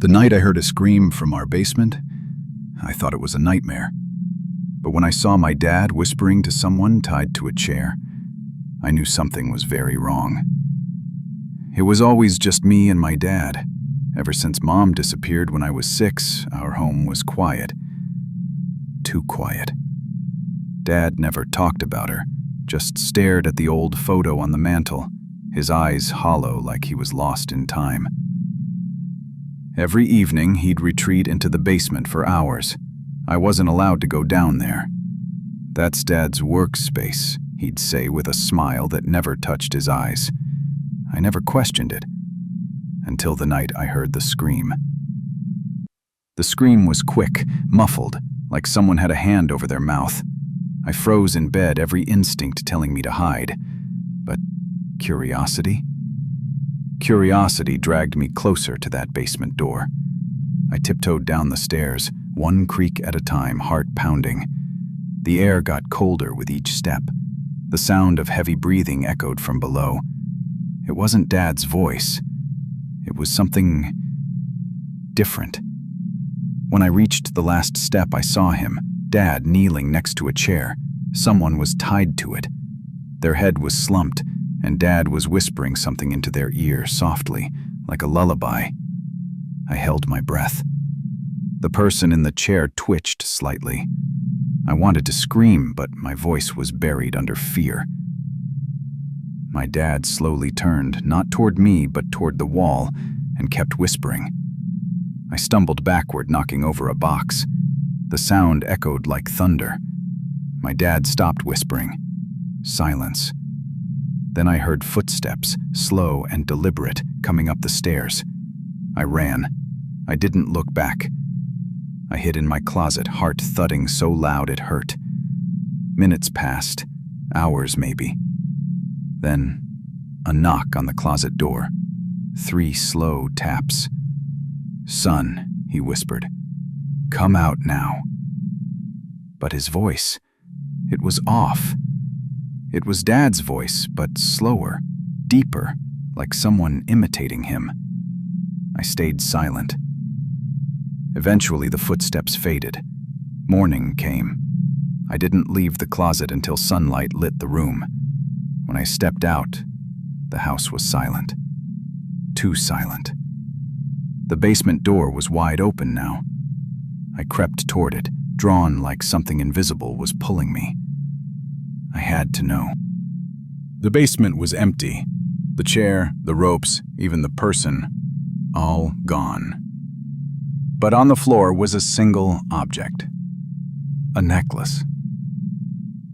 The night I heard a scream from our basement, I thought it was a nightmare. But when I saw my dad whispering to someone tied to a chair, I knew something was very wrong. It was always just me and my dad. Ever since Mom disappeared when I was 6, our home was quiet. Too quiet. Dad never talked about her, just stared at the old photo on the mantel, his eyes hollow like he was lost in time. Every evening, he'd retreat into the basement for hours. I wasn't allowed to go down there. "That's Dad's workspace," he'd say with a smile that never touched his eyes. I never questioned it, until the night I heard the scream. The scream was quick, muffled, like someone had a hand over their mouth. I froze in bed, every instinct telling me to hide. But curiosity? Curiosity dragged me closer to that basement door. I tiptoed down the stairs, one creak at a time, heart pounding. The air got colder with each step. The sound of heavy breathing echoed from below. It wasn't Dad's voice. It was something different. When I reached the last step, I saw him, Dad kneeling next to a chair. Someone was tied to it. Their head was slumped, and Dad was whispering something into their ear softly, like a lullaby. I held my breath. The person in the chair twitched slightly. I wanted to scream, but my voice was buried under fear. My dad slowly turned, not toward me, but toward the wall, and kept whispering. I stumbled backward, knocking over a box. The sound echoed like thunder. My dad stopped whispering. Silence. Then I heard footsteps, slow and deliberate, coming up the stairs. I ran. I didn't look back. I hid in my closet, heart thudding so loud it hurt. Minutes passed, hours maybe. Then, a knock on the closet door. 3 slow taps. "Son," he whispered, "come out now." But his voice, it was off. It was Dad's voice, but slower, deeper, like someone imitating him. I stayed silent. Eventually, the footsteps faded. Morning came. I didn't leave the closet until sunlight lit the room. When I stepped out, the house was silent. Too silent. The basement door was wide open now. I crept toward it, drawn like something invisible was pulling me. I had to know. The basement was empty. The chair, the ropes, even the person, all gone. But on the floor was a single object. A necklace.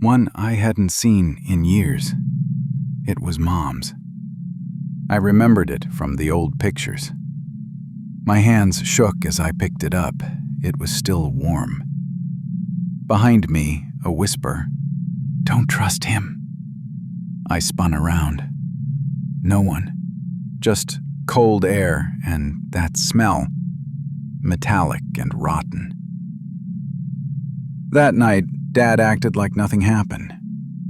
One I hadn't seen in years. It was Mom's. I remembered it from the old pictures. My hands shook as I picked it up. It was still warm. Behind me, a whisper. "Don't trust him." I spun around. No one. Just cold air and that smell. Metallic and rotten. That night, Dad acted like nothing happened.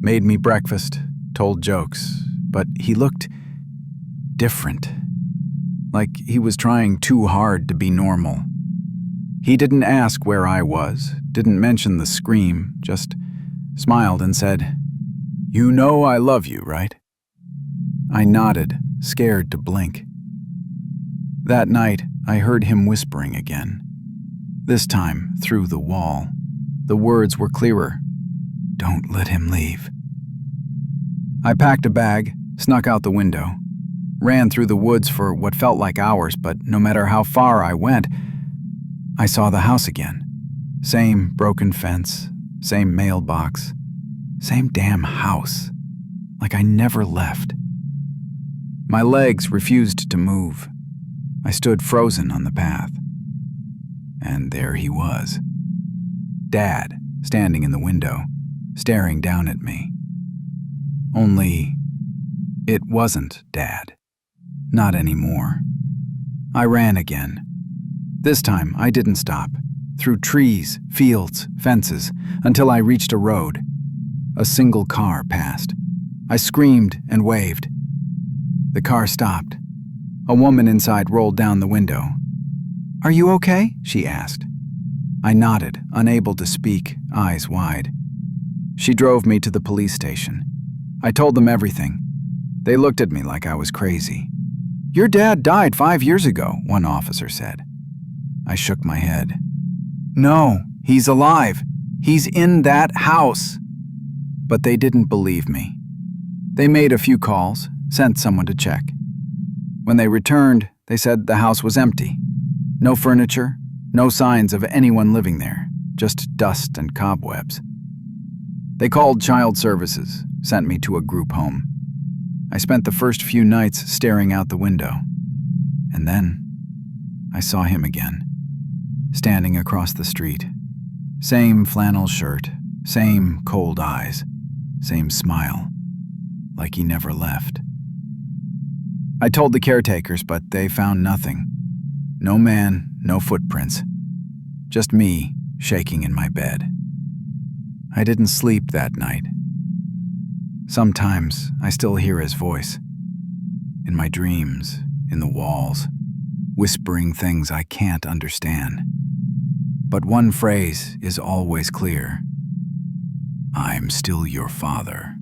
Made me breakfast, told jokes, but he looked different. Like he was trying too hard to be normal. He didn't ask where I was, didn't mention the scream, just smiled and said, "You know I love you, right?" I nodded, scared to blink. That night, I heard him whispering again. This time, through the wall. The words were clearer. "Don't let him leave." I packed a bag, snuck out the window, ran through the woods for what felt like hours, but no matter how far I went, I saw the house again. Same broken fence, same mailbox, same damn house, like I never left. My legs refused to move. I stood frozen on the path. And there he was. Dad, standing in the window, staring down at me. Only, it wasn't Dad. Not anymore. I ran again. This time, I didn't stop. Through trees, fields, fences, until I reached a road. A single car passed. I screamed and waved. The car stopped. A woman inside rolled down the window. "Are you okay?" she asked. I nodded, unable to speak, eyes wide. She drove me to the police station. I told them everything. They looked at me like I was crazy. "Your dad died 5 years ago," one officer said. I shook my head. "No, he's alive. He's in that house." But they didn't believe me. They made a few calls, sent someone to check. When they returned, they said the house was empty. No furniture, no signs of anyone living there, just dust and cobwebs. They called child services, sent me to a group home. I spent the first few nights staring out the window. And then I saw him again, standing across the street. Same flannel shirt, same cold eyes, same smile, like he never left. I told the caretakers, but they found nothing. No man, no footprints. Just me, shaking in my bed. I didn't sleep that night. Sometimes I still hear his voice. In my dreams, in the walls, whispering things I can't understand. But one phrase is always clear. "I'm still your father."